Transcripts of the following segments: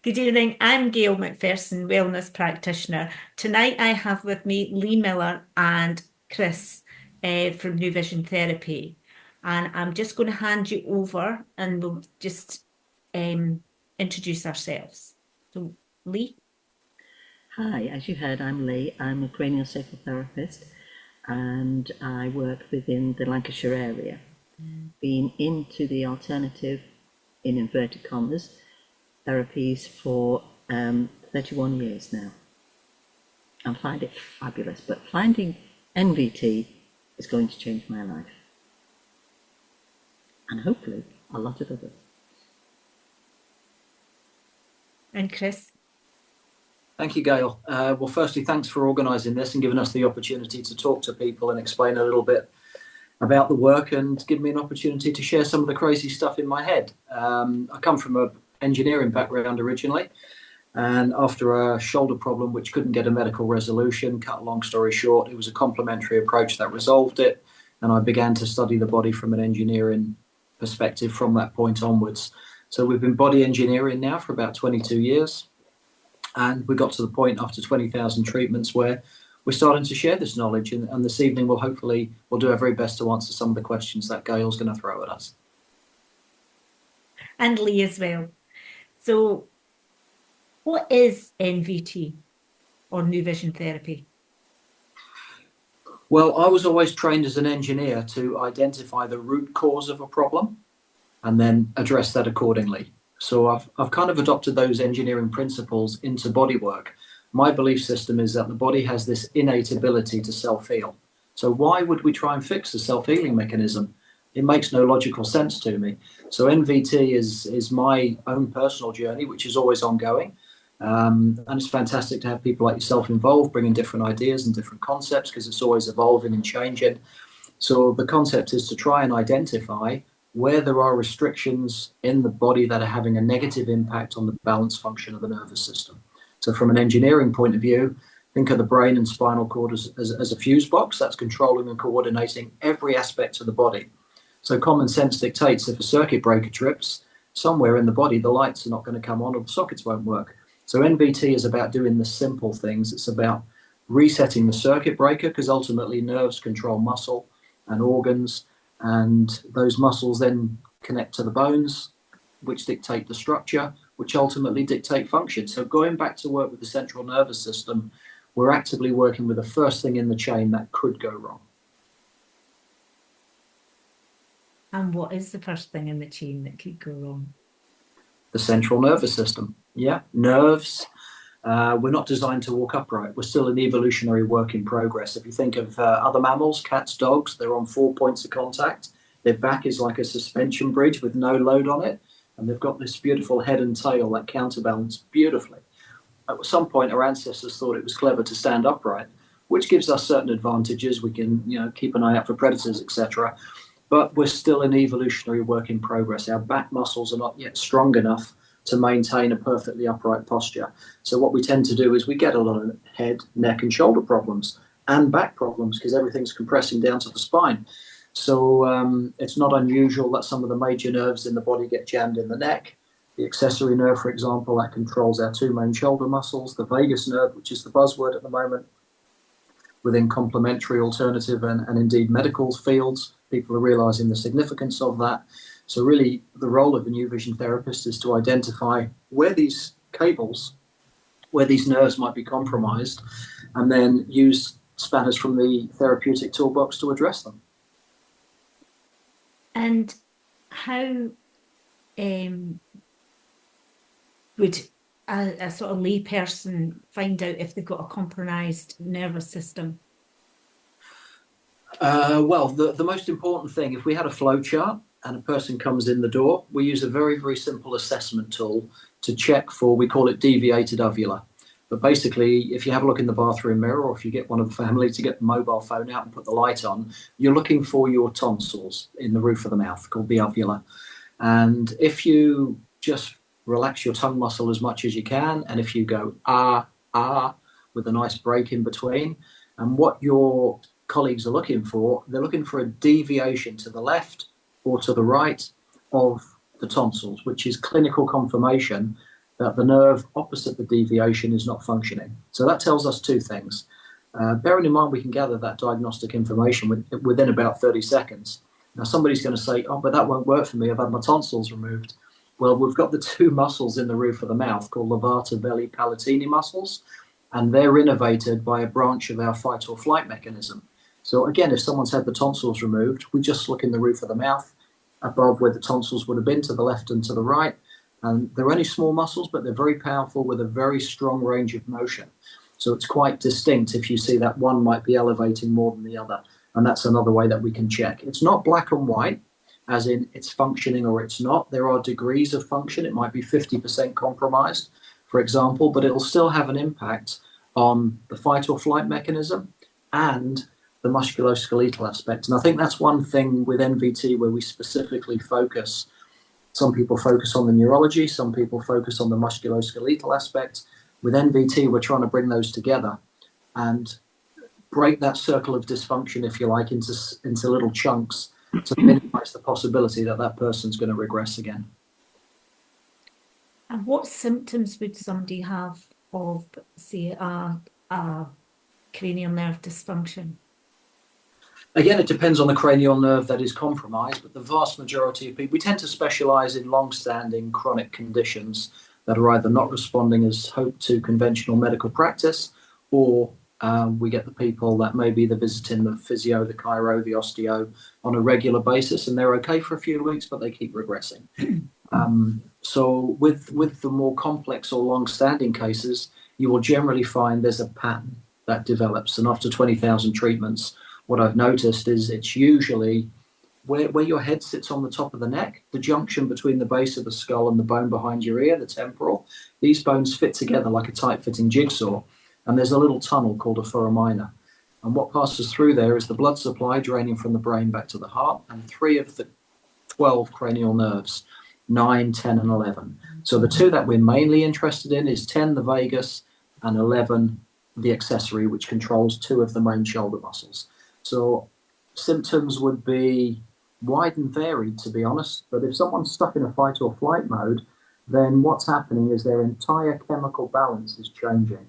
Good evening. I'm Gail McPherson, wellness practitioner. Tonight I have with me Lee Miller and Chris from New Vision Therapy. And I'm just going to hand you over and we'll just um, introduce ourselves. So, Lee? Hi, as you heard, I'm Lee. I'm a craniosacral therapist and I work within the Lancashire area. Been into the alternative, in inverted commas, therapies for 31 years now. I find it fabulous, but finding NVT is going to change my life. And hopefully a lot of others. And Chris? Thank you, Gail. Well, firstly, thanks for organising this and giving us the opportunity to talk to people and explain a little bit about the work and give me an opportunity to share some of the crazy stuff in my head. I come from an engineering background originally, and after a shoulder problem which couldn't get a medical resolution, cut a long story short, it was a complementary approach that resolved it, and I began to study the body from an engineering perspective from that point onwards. So we've been body engineering now for about 22 years. And we got to the point after 20,000 treatments where we're starting to share this knowledge. And this evening, we'll do our very best to answer some of the questions that Gail's going to throw at us. And Lee as well. So, what is NVT or New Vision Therapy? Well, I was always trained as an engineer to identify the root cause of a problem and then address that accordingly. So I've kind of adopted those engineering principles into bodywork. My belief system is that the body has this innate ability to self-heal. So why would we try and fix the self-healing mechanism? It makes no logical sense to me. So NVT is my own personal journey, which is always ongoing. And it's fantastic to have people like yourself involved, bringing different ideas and different concepts, because it's always evolving and changing. So the concept is to try and identify where there are restrictions in the body that are having a negative impact on the balance function of the nervous system. So from an engineering point of view, think of the brain and spinal cord as a fuse box that's controlling and coordinating every aspect of the body. So common sense dictates if a circuit breaker trips, somewhere in the body, the lights are not going to come on or the sockets won't work. So NVT is about doing the simple things. It's about resetting the circuit breaker, because ultimately nerves control muscle and organs, and those muscles then connect to the bones, which dictate the structure, which ultimately dictate function. So going back to work with the central nervous system, we're actively working with the first thing in the chain that could go wrong. And what is the first thing in the chain that could go wrong? The central nervous system. Yeah, nerves. We're not designed to walk upright. We're still an evolutionary work in progress. If you think of other mammals, cats, dogs, they're on 4 points of contact. Their back is like a suspension bridge with no load on it. And they've got this beautiful head and tail that counterbalance beautifully. At some point, our ancestors thought it was clever to stand upright, which gives us certain advantages. We can, keep an eye out for predators, etc. But we're still an evolutionary work in progress. Our back muscles are not yet strong enough to maintain a perfectly upright posture. So what we tend to do is we get a lot of head, neck and shoulder problems and back problems because everything's compressing down to the spine. So it's not unusual that some of the major nerves in the body get jammed in the neck. The accessory nerve, for example, that controls our two main shoulder muscles, the vagus nerve, which is the buzzword at the moment, within complementary, alternative and indeed medical fields. People are realizing the significance of that. So really, the role of the New Vision therapist is to identify where these cables, where these nerves might be compromised, and then use spanners from the therapeutic toolbox to address them. And how would a sort of lay person find out if they've got a compromised nervous system? Well, the most important thing, if we had a flow chart and a person comes in the door, we use a very, very simple assessment tool to check for, we call it deviated uvula. But basically, if you have a look in the bathroom mirror, or if you get one of the family to get the mobile phone out and put the light on, you're looking for your tonsils in the roof of the mouth, called the uvula. And if you just relax your tongue muscle as much as you can, and if you go with a nice break in between, and what your colleagues are looking for, they're looking for a deviation to the left or to the right of the tonsils, which is clinical confirmation that the nerve opposite the deviation is not functioning. So that tells us two things. Bearing in mind we can gather that diagnostic information within about 30 seconds. Now somebody's going to say, oh, but that won't work for me. I've had my tonsils removed. Well, we've got the two muscles in the roof of the mouth called levator belli palatini muscles, and they're innervated by a branch of our fight or flight mechanism. So again, if someone's had the tonsils removed, we just look in the roof of the mouth above where the tonsils would have been, to the left and to the right. And they're only small muscles, but they're very powerful with a very strong range of motion. So it's quite distinct if you see that one might be elevating more than the other. And that's another way that we can check. It's not black and white, as in it's functioning or it's not. There are degrees of function. It might be 50% compromised, for example, but it'll still have an impact on the fight or flight mechanism and the musculoskeletal aspect. And I think that's one thing with NVT where we specifically focus. Some people focus on the neurology, some people focus on the musculoskeletal aspect. With NVT, we're trying to bring those together and break that circle of dysfunction, if you like, into little chunks to minimize the possibility that that person's going to regress again. And what symptoms would somebody have of, say, a cranial nerve dysfunction? Again, it depends on the cranial nerve that is compromised, but the vast majority of people, we tend to specialize in long-standing chronic conditions that are either not responding as hoped to conventional medical practice, or we get the people that maybe they're visiting the physio, the chiro, the osteo on a regular basis, and they're okay for a few weeks, but they keep regressing. So with the more complex or long-standing cases, you will generally find there's a pattern that develops, and after 20,000 treatments, what I've noticed is it's usually where your head sits on the top of the neck, the junction between the base of the skull and the bone behind your ear, the temporal. These bones fit together like a tight-fitting jigsaw, and there's a little tunnel called a foramina. And what passes through there is the blood supply draining from the brain back to the heart, and 3 of the 12 cranial nerves, 9, 10, and 11. So the 2 that we're mainly interested in is 10, the vagus, and 11, the accessory, which controls 2 of the main shoulder muscles. So symptoms would be wide and varied, to be honest. But if someone's stuck in a fight or flight mode, then what's happening is their entire chemical balance is changing.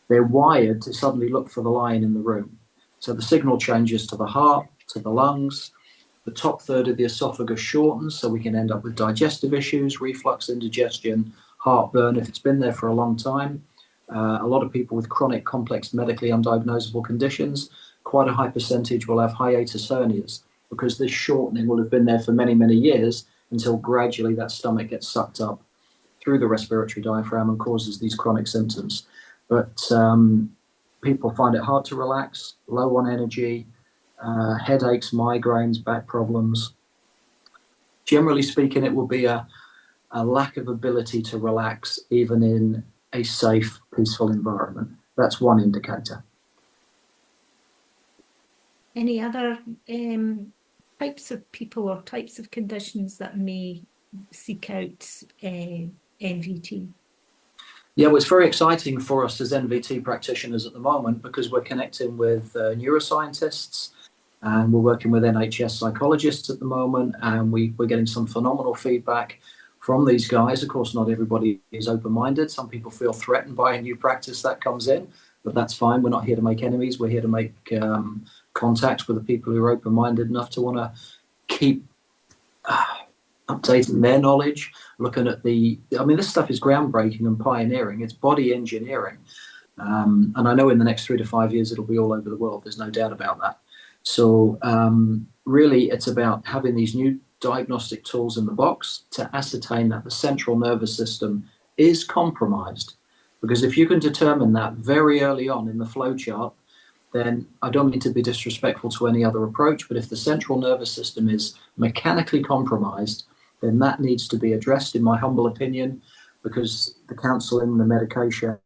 They're wired to suddenly look for the lion in the room. So the signal changes to the heart, to the lungs. The top third of the esophagus shortens, so we can end up with digestive issues, reflux, indigestion, heartburn if it's been there for a long time. A lot of people with chronic, complex, medically undiagnosable conditions, quite a high percentage will have hiatus hernias because this shortening will have been there for many, many years until gradually that stomach gets sucked up through the respiratory diaphragm and causes these chronic symptoms. But people find it hard to relax, low on energy, headaches, migraines, back problems. Generally speaking, it will be a lack of ability to relax even in a safe, peaceful environment. That's one indicator. Any other types of people or types of conditions that may seek out NVT? Yeah, well, it's very exciting for us as NVT practitioners at the moment because we're connecting with neuroscientists and we're working with NHS psychologists at the moment, and we're getting some phenomenal feedback from these guys. Of course, not everybody is open-minded. Some people feel threatened by a new practice that comes in, but that's fine. We're not here to make enemies. We're here to make contact with the people who are open-minded enough to want to keep updating their knowledge, looking at this stuff is groundbreaking and pioneering. It's body engineering. And I know in the next 3 to 5 years, it'll be all over the world. There's no doubt about that. So really, it's about having these new diagnostic tools in the box to ascertain that the central nervous system is compromised. Because if you can determine that very early on in the flow chart, then I don't mean to be disrespectful to any other approach, but if the central nervous system is mechanically compromised, then that needs to be addressed, in my humble opinion, because the counseling, the medication.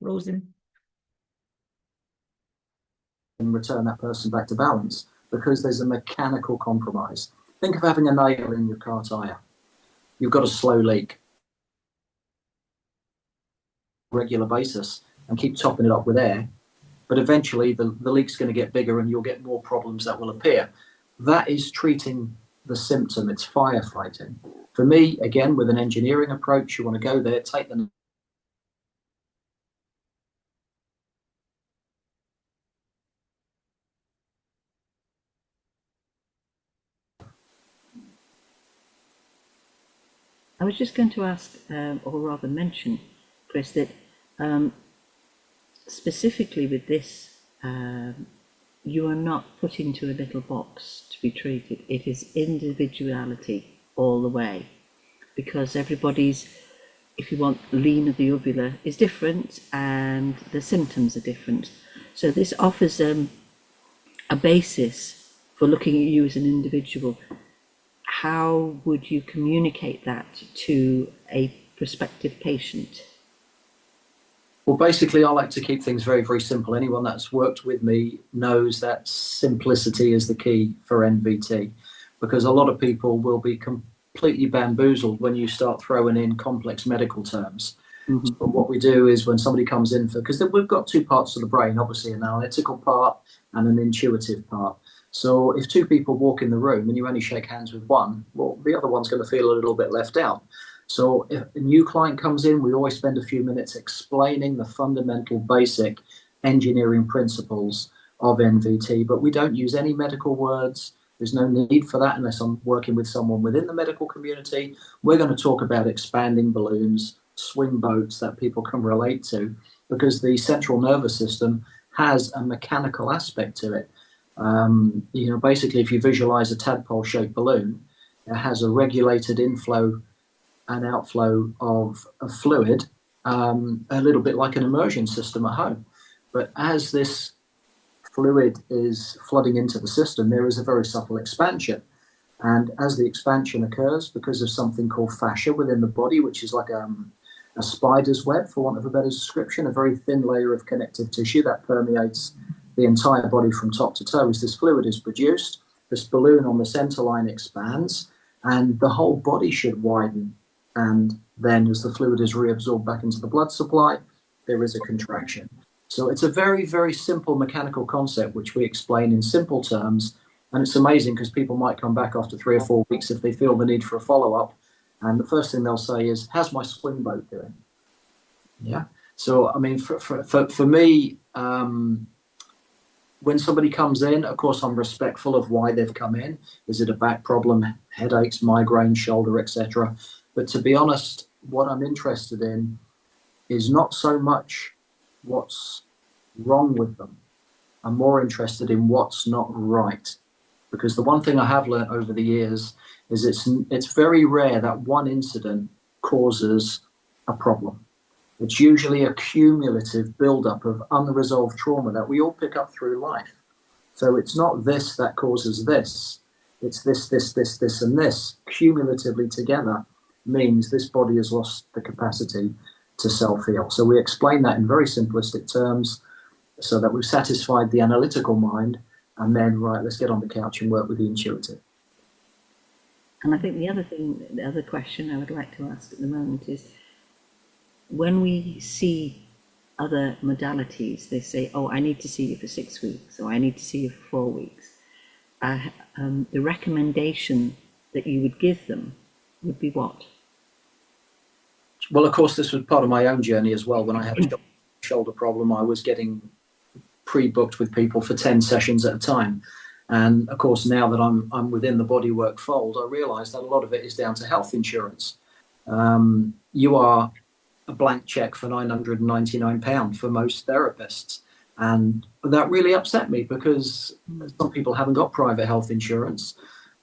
Rosen. And return that person back to balance because there's a mechanical compromise. Think of having a nail in your car tire. You've got a slow leak. Regular basis and keep topping it up with air, but eventually the leak's going to get bigger and you'll get more problems that will appear. That is treating the symptom. It's firefighting. For me, again, with an engineering approach, you want to go there, take the I was just going to ask, or rather mention, Chris, that specifically with this, you are not put into a little box to be treated. It is individuality all the way, because everybody's, if you want, lean of the uvula is different and the symptoms are different. So this offers a basis for looking at you as an individual. How would you communicate that to a prospective patient? Well, basically, I like to keep things very, very simple. Anyone that's worked with me knows that simplicity is the key for NVT, because a lot of people will be completely bamboozled when you start throwing in complex medical terms. Mm-hmm. So what we do is when somebody comes in for, because we've got two parts of the brain, obviously an analytical part and an intuitive part. So if two people walk in the room and you only shake hands with one, well, the other one's going to feel a little bit left out. So if a new client comes in, we always spend a few minutes explaining the fundamental basic engineering principles of NVT, but we don't use any medical words. There's no need for that unless I'm working with someone within the medical community. We're going to talk about expanding balloons, swing boats that people can relate to, because the central nervous system has a mechanical aspect to it. Basically, if you visualize a tadpole-shaped balloon, it has a regulated inflow and outflow of fluid, a little bit like an immersion system at home. But as this fluid is flooding into the system, there is a very subtle expansion. And as the expansion occurs, because of something called fascia within the body, which is like a spider's web, for want of a better description, a very thin layer of connective tissue that permeates the entire body from top to toe, as this fluid is produced, this balloon on the center line expands, and the whole body should widen. And then as the fluid is reabsorbed back into the blood supply, there is a contraction. So it's a very, very simple mechanical concept, which we explain in simple terms. And it's amazing because people might come back after 3 or 4 weeks if they feel the need for a follow-up. And the first thing they'll say is, how's my swim boat doing? Yeah. So, I mean, for me, when somebody comes in, of course, I'm respectful of why they've come in. Is it a back problem, headaches, migraine, shoulder, etc.? But to be honest, what I'm interested in is not so much what's wrong with them. I'm more interested in what's not right. Because the one thing I have learned over the years is it's very rare that one incident causes a problem. It's usually a cumulative buildup of unresolved trauma that we all pick up through life. So it's not this that causes this. It's this, and this. Cumulatively together means this body has lost the capacity to self-heal. So we explain that in very simplistic terms so that we've satisfied the analytical mind, and then, right, let's get on the couch and work with the intuitive. And I think the other question I would like to ask at the moment is, when we see other modalities, they say, oh, I need to see you for 6 weeks, or I need to see you for 4 weeks. The recommendation that you would give them would be what? Well, of course, this was part of my own journey as well. When I had a shoulder problem, I was getting pre-booked with people for 10 sessions at a time. And of course, now that I'm within the bodywork fold, I realize that a lot of it is down to health insurance. You are a blank check for £999 for most therapists. And that really upset me because some people haven't got private health insurance.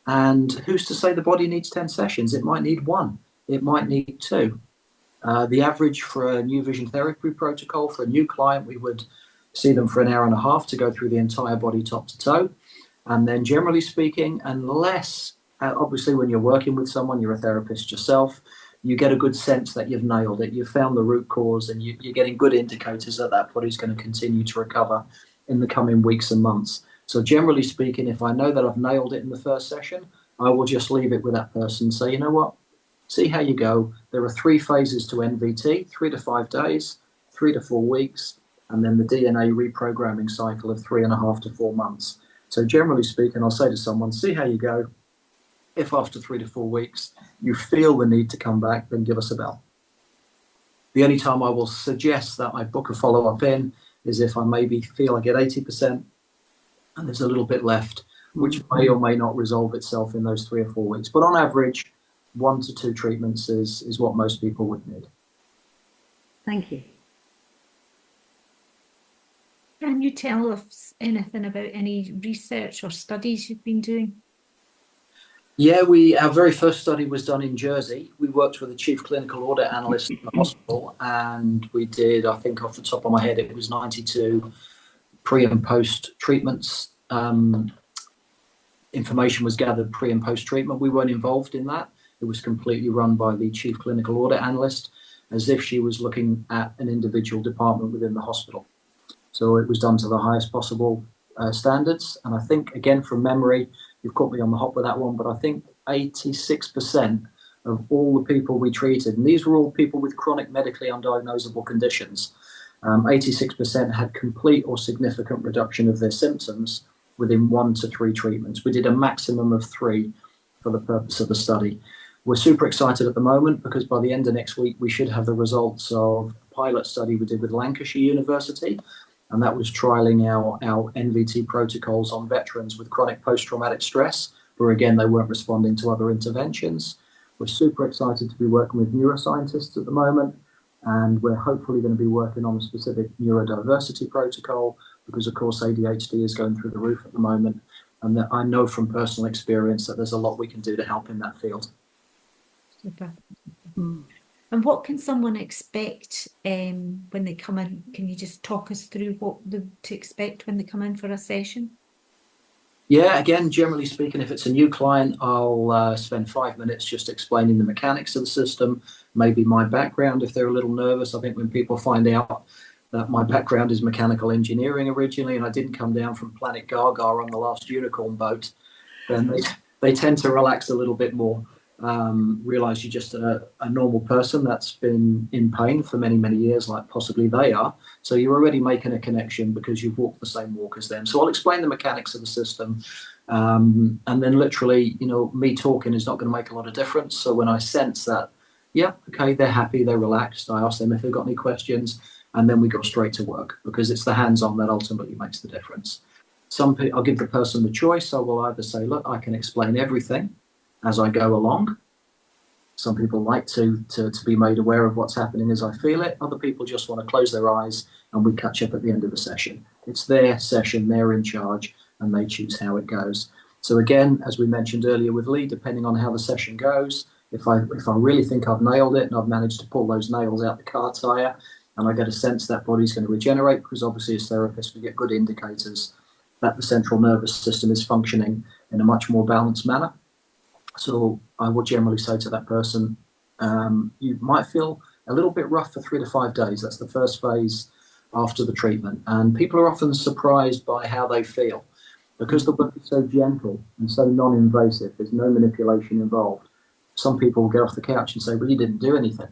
And who's to say the body needs 10 sessions? It might need 1. It might need 2. The average for a new vision therapy protocol for a new client, we would see them for an hour and a half to go through the entire body top to toe. And then generally speaking, unless, obviously when you're working with someone, you're a therapist yourself, you get a good sense that you've nailed it. You've found the root cause and you're getting good indicators that that body's going to continue to recover in the coming weeks and months. So generally speaking, if I know that I've nailed it in the first session, I will just leave it with that person and say, you know what, see how you go. There are 3 phases to NVT, 3 to 5 days, 3 to 4 weeks, and then the DNA reprogramming cycle of 3.5 to 4 months. So generally speaking, I'll say to someone, see how you go. If after 3 to 4 weeks you feel the need to come back, then give us a bell. The only time I will suggest that I book a follow-up in is if I maybe feel I get 80% and there's a little bit left, which may or may not resolve itself in those 3 or 4 weeks. But on average, 1 to 2 treatments is what most people would need. Thank you. Can you tell us anything about any research or studies you've been doing? Yeah, our very first study was done in Jersey. We worked with a chief clinical audit analyst in the hospital, and we did, I think off the top of my head, it was 92 pre and post treatments. Information was gathered pre and post treatment. We weren't involved in that. It was completely run by the chief clinical audit analyst, as if she was looking at an individual department within the hospital. So it was done to the highest possible standards. And I think, again, from memory, you've caught me on the hop with that one, but I think 86% of all the people we treated, and these were all people with chronic medically undiagnosable conditions, 86% had complete or significant reduction of their symptoms within 1 to 3 treatments. We did a maximum of 3 for the purpose of the study. We're super excited at the moment because by the end of next week, we should have the results of a pilot study we did with Lancashire University, and that was trialing our NVT protocols on veterans with chronic post-traumatic stress, where again, they weren't responding to other interventions. We're super excited to be working with neuroscientists at the moment, and we're hopefully going to be working on a specific neurodiversity protocol because, of course, ADHD is going through the roof at the moment, and that I know from personal experience that there's a lot we can do to help in that field. Super. And what can someone expect when they come in? Can you just talk us through what to expect when they come in for a session? Yeah, again, generally speaking, if it's a new client, I'll spend 5 minutes just explaining the mechanics of the system, maybe my background if they're a little nervous. I think when people find out that my background is mechanical engineering originally and I didn't come down from Planet Gaga on the last unicorn boat, then they tend to relax a little bit more. Realize you're just a normal person that's been in pain for many, many years, like possibly they are. So you're already making a connection because you've walked the same walk as them. So I'll explain the mechanics of the system. And then literally, me talking is not going to make a lot of difference. So when I sense that, yeah, okay, they're happy, they're relaxed, I ask them if they've got any questions, and then we go straight to work because it's the hands-on that ultimately makes the difference. I'll give the person the choice. I will either say, look, I can explain everything as I go along. Some people like to be made aware of what's happening as I feel it. Other people just want to close their eyes and we catch up at the end of the session. It's their session, they're in charge, and they choose how it goes. So again, as we mentioned earlier with Lee, depending on how the session goes, if I really think I've nailed it and I've managed to pull those nails out the car tire and I get a sense that body's going to regenerate, because obviously as therapists we get good indicators that the central nervous system is functioning in a much more balanced manner. So I would generally say to that person, you might feel a little bit rough for 3 to 5 days. That's the first phase after the treatment. And people are often surprised by how they feel because the work is so gentle and so non-invasive. There's no manipulation involved. Some people will get off the couch and say, well, you didn't do anything.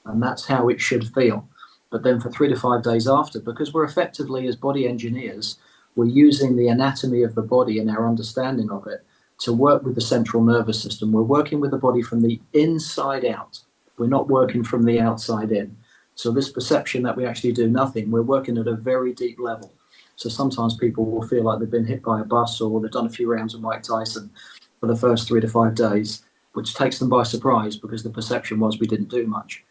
And that's how it should feel. But then for 3 to 5 days after, because we're effectively, as body engineers, we're using the anatomy of the body and our understanding of it to work with the central nervous system. We're working with the body from the inside out. We're not working from the outside in. So this perception that we actually do nothing, we're working at a very deep level. So sometimes people will feel like they've been hit by a bus or they've done a few rounds of Mike Tyson for the first 3 to 5 days, which takes them by surprise because the perception was we didn't do much.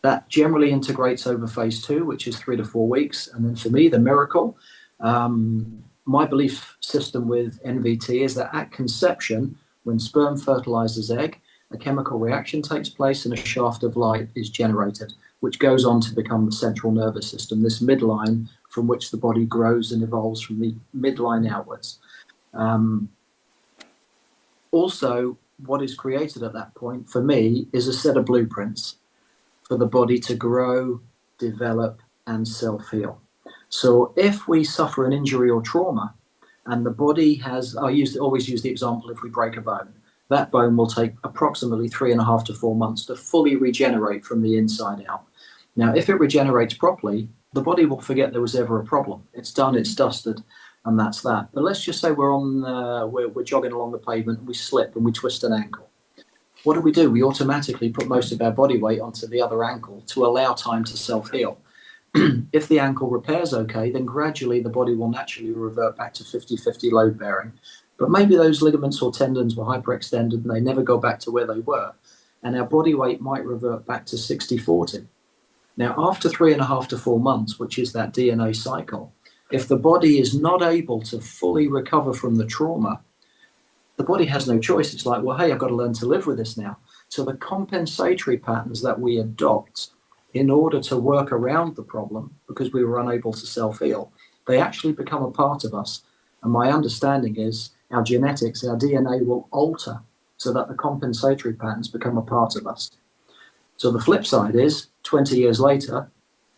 That generally integrates over phase 2, which is 3 to 4 weeks. And then for me, the miracle, my belief system with NVT is that at conception, when sperm fertilizes egg, a chemical reaction takes place and a shaft of light is generated, which goes on to become the central nervous system, this midline from which the body grows and evolves from the midline outwards. Also, what is created at that point, for me, is a set of blueprints for the body to grow, develop, and self-heal. So if we suffer an injury or trauma and the body has, always use the example, if we break a bone, that bone will take approximately 3.5 to 4 months to fully regenerate from the inside out. Now, if it regenerates properly, the body will forget there was ever a problem. It's done, it's dusted. and that's that. But let's just say we're jogging along the pavement, and we slip and we twist an ankle. What do? We automatically put most of our body weight onto the other ankle to allow time to self-heal. If the ankle repairs okay, then gradually the body will naturally revert back to 50-50 load bearing. But maybe those ligaments or tendons were hyperextended and they never go back to where they were. And our body weight might revert back to 60-40. Now, after 3.5 to 4 months, which is that DNA cycle, if the body is not able to fully recover from the trauma, the body has no choice. It's like, well, hey, I've got to learn to live with this now. So the compensatory patterns that we adopt in order to work around the problem, because we were unable to self-heal, they actually become a part of us. And my understanding is our genetics, our DNA will alter so that the compensatory patterns become a part of us. So the flip side is 20 years later,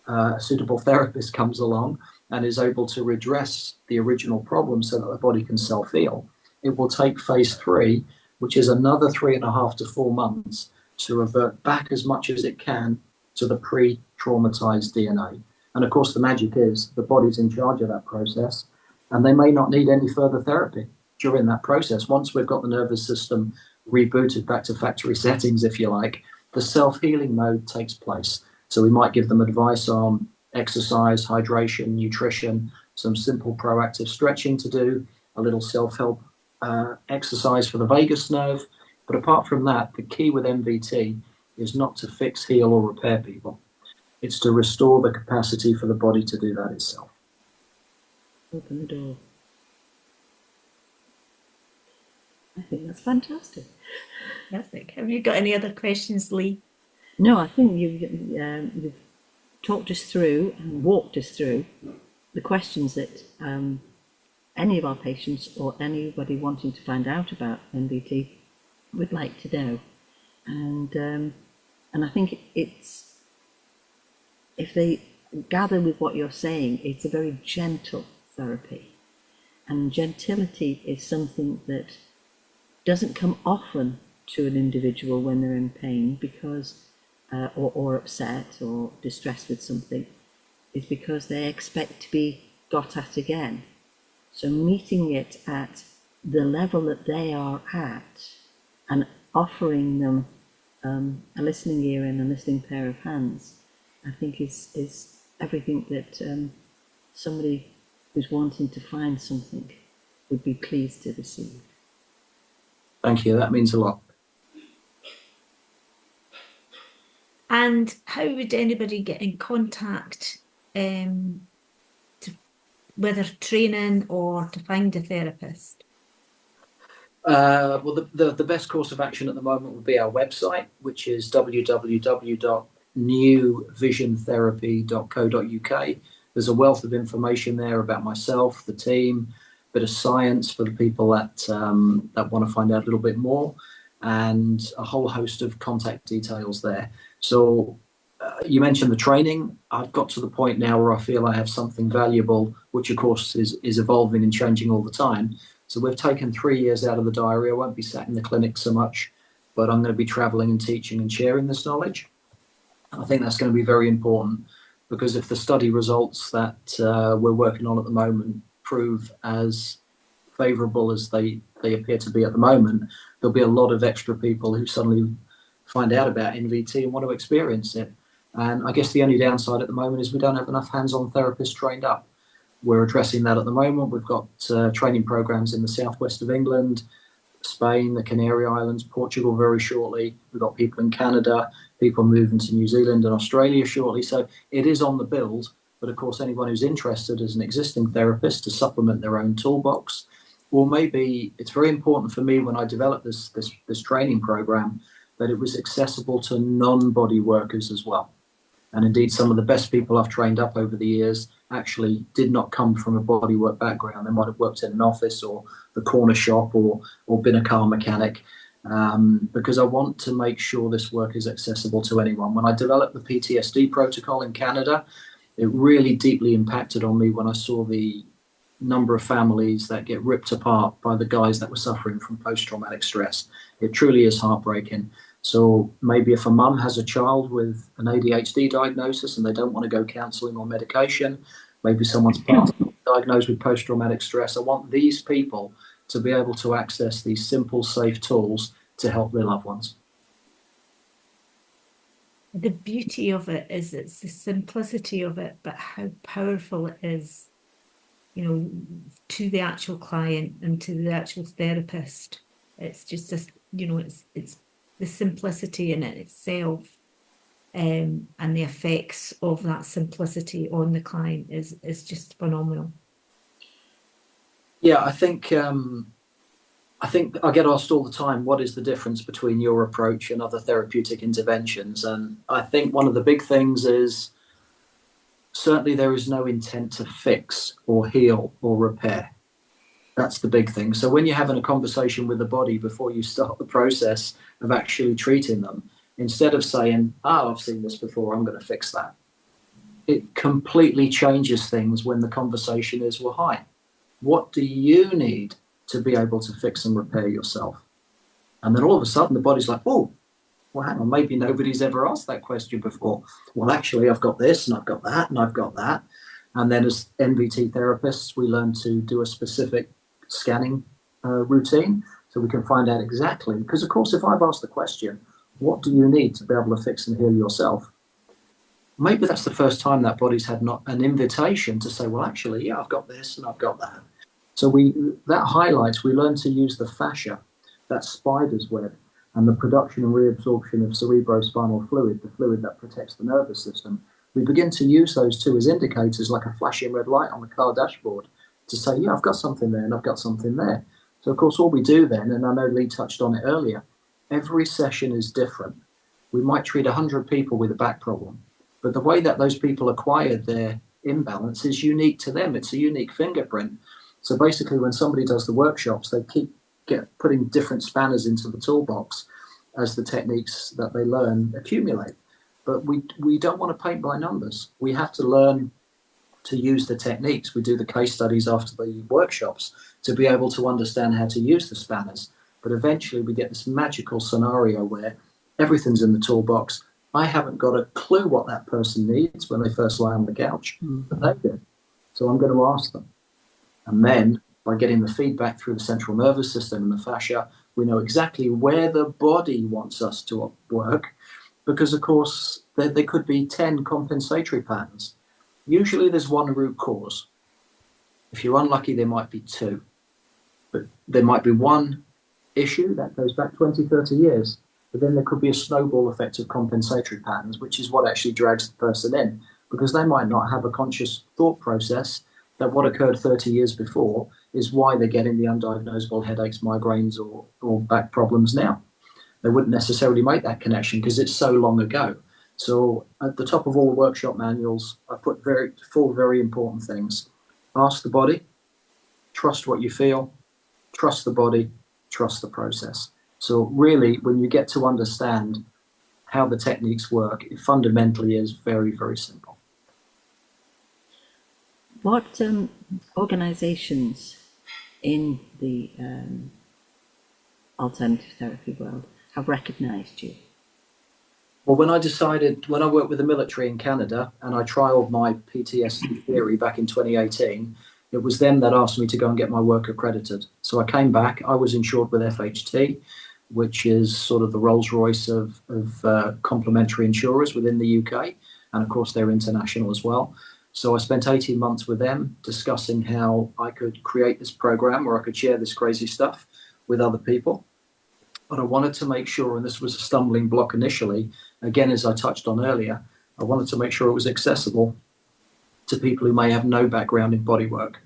a suitable therapist comes along and is able to redress the original problem so that the body can self-heal. It will take phase 3, which is another 3.5 to 4 months, to revert back as much as it can to the pre-traumatized DNA. And of course, the magic is the body's in charge of that process, and they may not need any further therapy during that process. Once we've got the nervous system rebooted back to factory settings, if you like, the self-healing mode takes place. So we might give them advice on exercise, hydration, nutrition, some simple proactive stretching to do, a little self-help exercise for the vagus nerve. But apart from that, the key with MVT is not to fix, heal, or repair people. It's to restore the capacity for the body to do that itself. Open the door. I think that's fantastic. Fantastic. Have you got any other questions, Lee? No, I think you've talked us through and walked us through the questions that any of our patients or anybody wanting to find out about MVT would like to know. And I think it's, if they gather with what you're saying, it's a very gentle therapy. And gentility is something that doesn't come often to an individual when they're in pain because or upset or distressed with something, is because they expect to be got at again. So meeting it at the level that they are at and offering them a listening ear and a listening pair of hands, I think is everything that somebody who's wanting to find something would be pleased to receive. Thank you. That means a lot. And how would anybody get in contact, whether training or to find a therapist? Well, the best course of action at the moment would be our website, which is www.newvisiontherapy.co.uk. There's a wealth of information there about myself, the team, a bit of science for the people that want to find out a little bit more, and a whole host of contact details there. So you mentioned the training. I've got to the point now where I feel I have something valuable, which of course is evolving and changing all the time. So we've taken 3 years out of the diary. I won't be sat in the clinic so much, but I'm going to be traveling and teaching and sharing this knowledge. I think that's going to be very important, because if the study results that we're working on at the moment prove as favourable as they appear to be at the moment, there'll be a lot of extra people who suddenly find out about MVT and want to experience it. And I guess the only downside at the moment is we don't have enough hands-on therapists trained up. We're addressing that at the moment. We've got training programs in the southwest of England, Spain, the Canary Islands, Portugal very shortly. We've got people in Canada, people moving to New Zealand and Australia shortly. So it is on the build. But of course, anyone who's interested as an existing therapist to supplement their own toolbox, or maybe it's very important for me when I developed this training program that it was accessible to non-body workers as well. And indeed, some of the best people I've trained up over the years actually did not come from a bodywork background. They might have worked in an office or the corner shop or been a car mechanic, because I want to make sure this work is accessible to anyone. When I developed the PTSD protocol in Canada, it really deeply impacted on me when I saw the number of families that get ripped apart by the guys that were suffering from post-traumatic stress. It truly is heartbreaking. So maybe if a mum has a child with an ADHD diagnosis and they don't want to go counselling or medication, maybe someone's partner diagnosed with post-traumatic stress. I want these people to be able to access these simple, safe tools to help their loved ones. The beauty of it is it's the simplicity of it, but how powerful it is, you know, to the actual client and to the actual therapist. It's just this, you know, it's the simplicity in it itself, and the effects of that simplicity on the client is just phenomenal. Yeah, I think I get asked all the time, what is the difference between your approach and other therapeutic interventions? And I think one of the big things is certainly there is no intent to fix or heal or repair. That's the big thing. So when you're having a conversation with the body before you start the process of actually treating them, instead of saying, oh, I've seen this before, I'm going to fix that, it completely changes things when the conversation is, well, hi, what do you need to be able to fix and repair yourself? And then all of a sudden the body's like, oh, well, hang on, maybe nobody's ever asked that question before. Well, actually, I've got this and I've got that and I've got that. And then as NVT therapists, we learn to do a specific scanning routine so we can find out exactly. Because, of course, if I've asked the question, what do you need to be able to fix and heal yourself? Maybe that's the first time that body's had not an invitation to say, well, actually, yeah, I've got this and I've got that. So that highlights, we learn to use the fascia, that spider's web, and the production and reabsorption of cerebrospinal fluid, the fluid that protects the nervous system. We begin to use those two as indicators, like a flashing red light on the car dashboard, to say, yeah, I've got something there and I've got something there. So, of course, all we do then, and I know Lee touched on it earlier, every session is different. We might treat 100 people with a back problem, but the way that those people acquired their imbalance is unique to them. It's a unique fingerprint. So basically, when somebody does the workshops, they keep putting different spanners into the toolbox as the techniques that they learn accumulate. But we don't want to paint by numbers. We have to learn to use the techniques. We do the case studies after the workshops to be able to understand how to use the spanners. But eventually we get this magical scenario where everything's in the toolbox. I haven't got a clue what that person needs when they first lie on the couch, but they do. So I'm going to ask them. And then by getting the feedback through the central nervous system and the fascia, we know exactly where the body wants us to work, because, of course, there could be 10 compensatory patterns. Usually there's one root cause. If you're unlucky, there might be two. But there might be one issue that goes back 20, 30 years. But then there could be a snowball effect of compensatory patterns, which is what actually drags the person in, because they might not have a conscious thought process that what occurred 30 years before is why they're getting the undiagnosable headaches, migraines, or back problems now. They wouldn't necessarily make that connection because it's so long ago. So at the top of all the workshop manuals, I put four very important things. Ask the body, trust what you feel, trust the body, trust the process. So really, when you get to understand how the techniques work, it fundamentally is very, very simple. What organisations in the alternative therapy world have recognised you? Well, when I worked with the military in Canada and I trialled my PTSD theory back in 2018, it was them that asked me to go and get my work accredited. So I came back, I was insured with FHT, which is sort of the Rolls-Royce of complementary insurers within the UK. And of course, they're international as well. So I spent 18 months with them discussing how I could create this program where I could share this crazy stuff with other people. But I wanted to make sure, and this was a stumbling block initially, again, as I touched on earlier, I wanted to make sure it was accessible to people who may have no background in bodywork.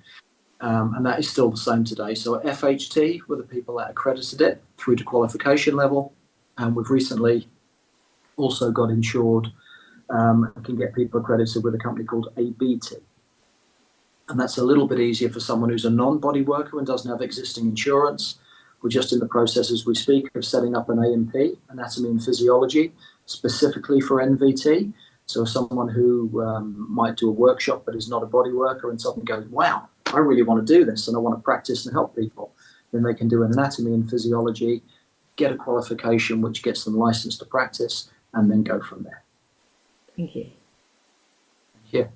And that is still the same today. So at FHT were the people that accredited it through to qualification level. And we've recently also got insured, can get people accredited with a company called ABT. And that's a little bit easier for someone who's a non-body worker and doesn't have existing insurance. We're just in the process as we speak of setting up an AMP, Anatomy and Physiology, specifically for NVT. So someone who might do a workshop but is not a body worker and suddenly goes, wow, I really want to do this and I want to practice and help people, then they can do an anatomy and physiology, get a qualification which gets them licensed to practice, and then go from there. Thank you. Yeah.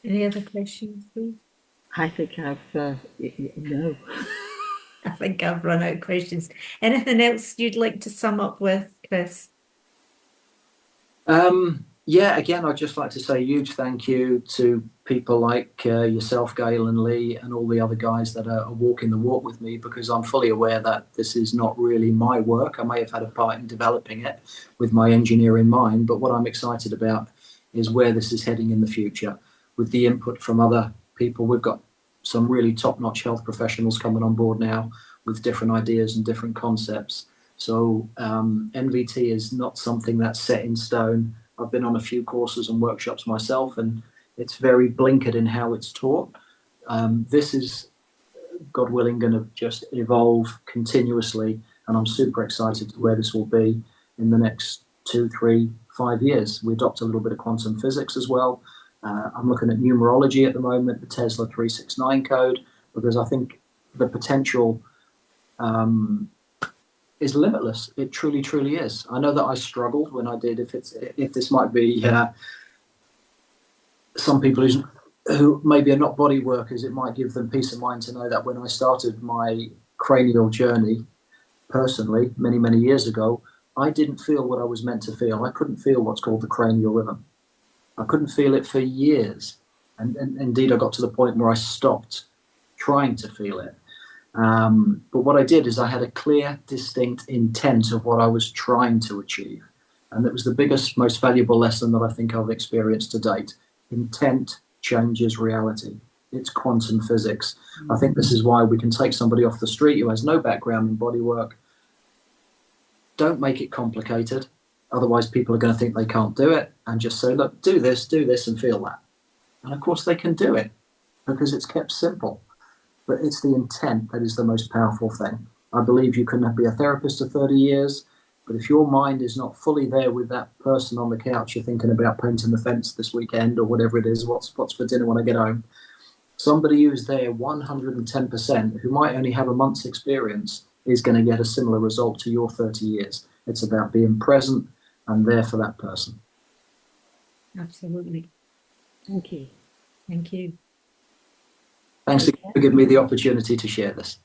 Any other questions, Lee? I think no. I think I've run out of questions. Anything else you'd like to sum up with, Chris? Yeah, again, I'd just like to say a huge thank you to people like yourself, Gail and Lee, and all the other guys that are walking the walk with me, because I'm fully aware that this is not really my work. I may have had a part in developing it with my engineer in mind, but what I'm excited about is where this is heading in the future. With the input from other people, we've got some really top-notch health professionals coming on board now with different ideas and different concepts. So NVT is not something that's set in stone. I've been on a few courses and workshops myself, and it's very blinkered in how it's taught. This is, God willing, going to just evolve continuously, and I'm super excited to where this will be in the next 2, 3, 5 years. We adopt a little bit of quantum physics as well. I'm looking at numerology at the moment, the Tesla 369 code, because I think the potential is limitless. It truly, truly is. I know that I struggled when I did. If this might be some people who maybe are not body workers, it might give them peace of mind to know that when I started my cranial journey personally many, many years ago, I didn't feel what I was meant to feel. I couldn't feel what's called the cranial rhythm. I couldn't feel it for years, and indeed I got to the point where I stopped trying to feel it. But what I did is I had a clear, distinct intent of what I was trying to achieve. And that was the biggest, most valuable lesson that I think I've experienced to date. Intent changes reality. It's quantum physics. I think this is why we can take somebody off the street who has no background in bodywork. Don't make it complicated. Otherwise, people are going to think they can't do it, and just say, look, do this, and feel that. And of course, they can do it because it's kept simple. But it's the intent that is the most powerful thing. I believe you can be a therapist for 30 years, but if your mind is not fully there with that person on the couch, you're thinking about painting the fence this weekend or whatever it is, what's for dinner when I get home. Somebody who's there 110%, who might only have a month's experience, is going to get a similar result to your 30 years. It's about being present and there for that person. Absolutely. Thank you. Thank you. Thanks again for giving me the opportunity to share this.